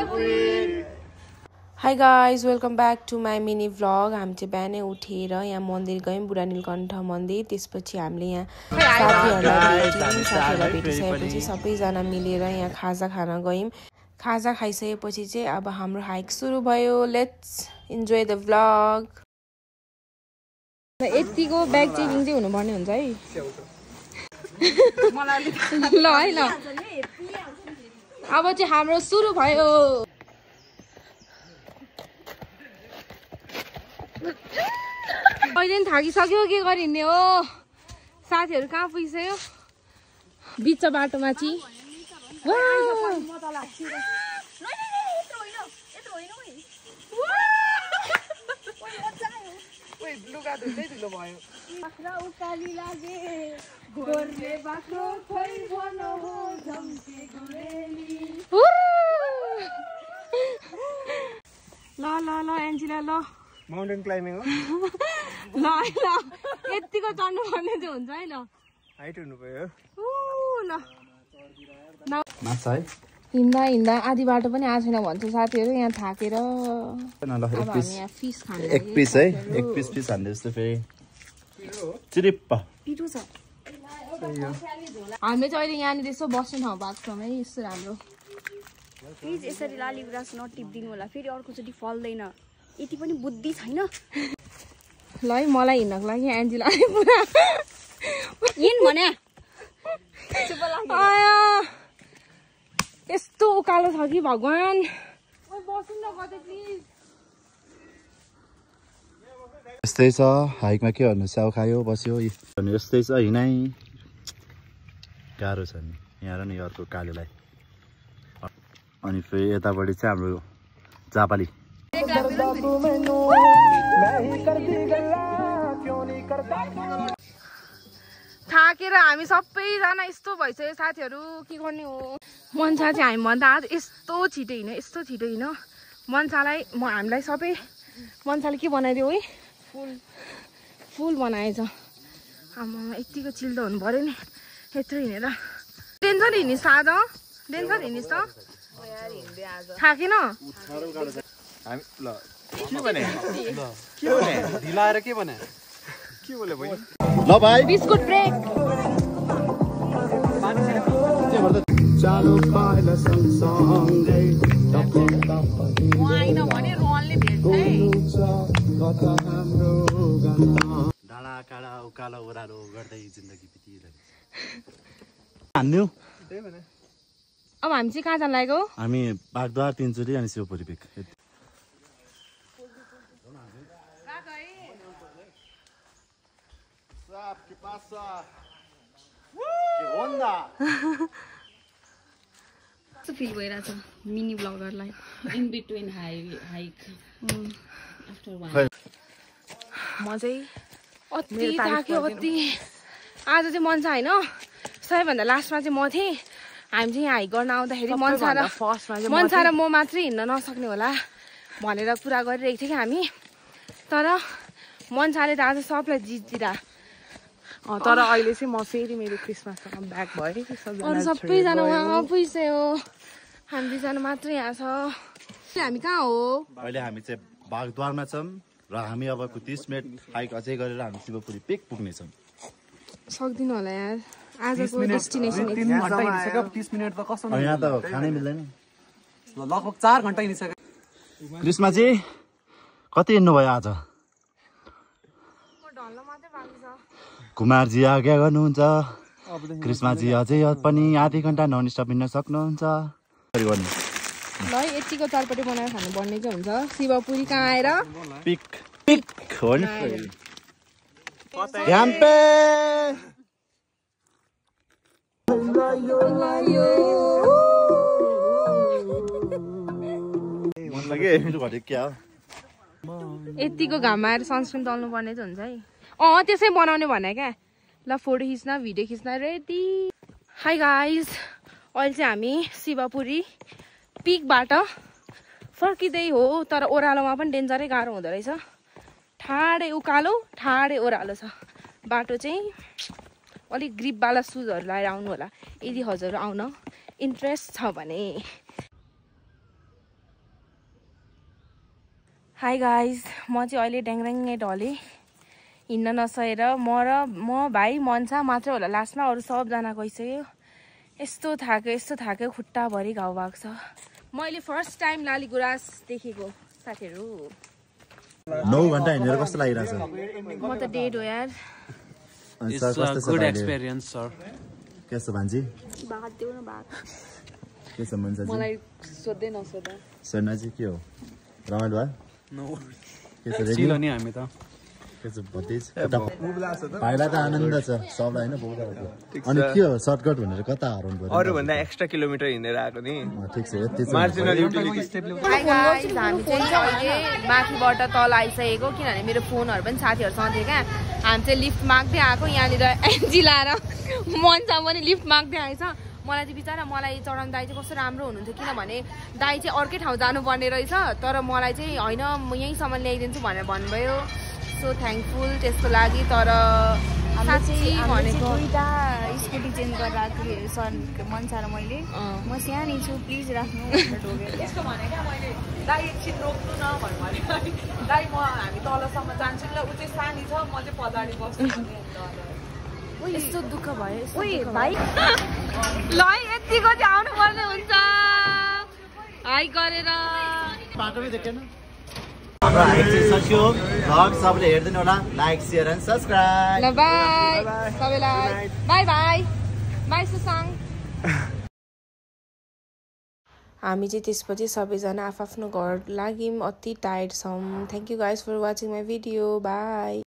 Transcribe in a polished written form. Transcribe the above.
Hi guys, welcome back to my mini vlog. हामी चाहिँ बिहानै उठेर यहाँ मन्दिर गयौँ बुढा नीलकण्ठ मन्दिर त्यसपछि हामीले यहाँ साथीहरूलाई भेटिसकेपछि सबैजना मिलेर यहाँ खाजा खान गयौँ खाजा खाइसकेपछि चाहिँ अब हाम्रो हाइक सुरु भयो लेट्स इन्जोय द भ्लग यतिको ब्याग चेकिङ चाहिँ हुनुपर्ने हुन्छ है ल है ल अब चाहिँ हाम्रो सुरु भयो अहिले थाकिसक्यो के गरिने हो साथीहरू कहाँ पुगिसक्यो बिच बाटोमा चाहिँ ल ल ल एन्जिला ल माउन्टेन क्लाइम्बिङ हो ल यतिको चढ्नु पर्ने चाहिँ हुन्छ है ल हाइट हुनु पर्यो ल हिँड्दा हिँड्दा आधी बाटो पनि आएको छैन भन्छ साथीहरू यहाँ थाकेर फिस खानु एक पिस है एक पिस फिस हान्दै जस्तो फेरि चिरिप्प हामीले चाहिँ अहिले यहाँनिर यसो बस्ने ठाउँ भएको छ है यस्तो राम्रो प्लिज यसरी लाली गुराँस नटिप्दिनु होला फेरि अर्कोचोटि फल्दैन यति पनि बुद्धि छैन ल है मलाई हिँड्नको लागि एन्जिला पुरा हिँड भने यस्तो उकालो छ कि भगवान् बस्नु न कतै प्लिज यस्तै छ हाइकमा के भन्नु स्याउ खायो बस्यो यस्तै छ हिँडाइ गाह्रो छ नि यहाँ र नि अर्को कालोलाई अनि फेरि यतापट्टि चाहिँ हाम्रो जापाली थाकेर हामी सबैजना यस्तो भइसक्यो साथीहरू के गर्ने हो मन्सा चाहिँ हामीभन्दा आज यस्तो छिटो हिँड मन्सालाई हामीलाई सबै मन्साले के बनाइदियो है फुल बनाएछ आमा यतिको चिल त हुनु पर्यो नि यत्रो हिँडेर डेन्जर हिँडिस् आज डेन्जर हिँडिस् त थाकेन ल भाइ बिस्कुट ब्रेक डाँडा काँडा उकालो ओह्रालो गर्दै जिन्दगी बितिरहेको हान्नु अब हामी चाहिँ कहाँ जान लागेको हामी बागद्वार तिनचुरी अनि शिवपुरी पिक फिल भइरहेछ मिनी ब्लगरलाई इन बिट्विन हाइक म चाहिँ अति थाक्यो अति आज चाहिँ मन्सा होइन सबैभन्दा लास्टमा चाहिँ म थिएँ हामी चाहिँ यहाँ हाइक गर्न आउँदाखेरि मन्सा र म मात्रै हिँड्न नसक्ने होला भनेर कुरा गरिरहेको थियो कि हामी तर मन्साले त आज सबलाई जित्दिरा तर अहिले चाहिँ म फेरि मेरो क्रिसमससँग ब्याक भएँ अरू सबैजना उहाँ पुगिसक्यो हामी दुईजना मात्रै यहाँ छ हामी कहाँ हो अहिले हामी चाहिँ बागद्वारमा छौँ र हामी अबको 30 मिनट हाइक अझै गरेर हामी शिवपुरी पिक पुग्नेछौँ सक्दिनँ होला यार आजको डेस्टिनेसन यहाँ त खानै मिल्दैन लगभग 4 घण्टा हिँडिसक्यो क्रिस्मा चाहिँ कति हिँड्नु भयो आज कुमारजी आज्ञा गर्नुहुन्छ क्रिस्माजी अझै पनि आधी घण्टा नन स्टप हिँड्न सक्नुहुन्छ ल यतिको चरपटी बनाएर खानु पर्ने चाहिँ हुन्छ शिवपुरी कहाँ आएर पिक हो नि याम्पे यतिको घाममा आएर सनस्क्रिन दल्नु पर्ने चाहिँ हुन्छ है त्यसै बनाउने भने क्या ल फोटो खिच्न भिडियो खिच्न रेडी हाई गाइज अहिले चाहिँ हामी शिवपुरी पिकबाट फर्किँदै हो तर ओह्रालोमा पनि डेन्जरै गाह्रो हुँदो रहेछ ठाडै उकालो ठाडै ओह्रालो छ बाटो चाहिँ अलिक ग्रिपवाला सुजहरू लगाएर आउनु होला यदि हजुर आउन इन्ट्रेस्ट छ भने हाई गाइज, म चाहिँ अहिले ड्याङड्याङै ढलेँ हिँड्न नसकेर म भाइ मन्सा मात्रै होला लास्टमा, अरू सबजना गइसक्यो। यस्तो थाक्यो खुट्टाभरि घाउ भएको छ। मैले फर्स्ट टाइम लालीगुराँस देखेको साथीहरू। 9 घण्टा हिँडेर कस्तो लागिरहेछ? म त डेड हो यार। Good experience sir. के छ भान्जी? भात देऊ न भात। के छ मन्सा जी? मलाई सोध्दै नसोधा। सोना जी के हो? रमाइलो भयो? नो के छ रेडी? चिल नि हामी त। के छ भतिज? भाइलाई त आनन्द छ सबलाई हैन बोल्दा। अनि के हो सर्टकट भनेर कता हराउनु पर्यो? अरु भन्दा एक्स्ट्रा किलोमिटर हिँडेर आएको नि। ठीक छ यति छ। Marginal utility step hi guys, हामी चाहिँ अहिले माथिबाट तल आइसकेको, किनभने मेरो फोनहरू पनि साथीहरूसँग थियो क्या। हामी चाहिँ लिफ्ट माग्दै आएको, यहाँनिर एनजी लाएर मन्सा पनि लिफ्ट माग्दै आएछ। मलाई चाहिँ बिचरा मलाई चढाउनु दाइ चाहिँ कस्तो राम्रो हुनुहुन्थ्यो, किनभने दाइ चाहिँ अर्कै ठाउँ जानुपर्ने रहेछ, तर मलाई चाहिँ होइन म यहीँसम्म ल्याइदिन्छु भनेर भन्नुभयो। सो थ्याङ्कफुल त्यसको लागि। तर साँच्ची भनेको दुईटा स्कुटी चेन्ज गरेर आएको थिएँ सर मन्सा र मैले। म सानै छु प्लिज राख्नु भनेर ढोगेर। यस्तो भने क्या मैले, दाइ एकछिन रोक्नु न भन्नु भने दाइ म हामी तलसम्म जान्छु ल, ऊ चाहिँ सानी छ म चाहिँ पछाडि बस्छु। यस्तो दुःख भयो। ओइ भाइ ल यतिको चाहिँ आउनु पर्ने हुन्छ हाई गरेर। बाटोमै देखेन? हाम्रो हाइक चाहिँ सकियो। भ्लग सबले हेर्दिनु होला, लाइक शेयर एन्ड सब्स्क्राइब। ल बाई सबैलाई, बाई बाई बाई सुसाङ। हामी चाहिँ त्यसपछि सबैजना आफ्नो घर लाग्यौँ, अति टायर्ड छौँ। Thank you guys for watching my video, by.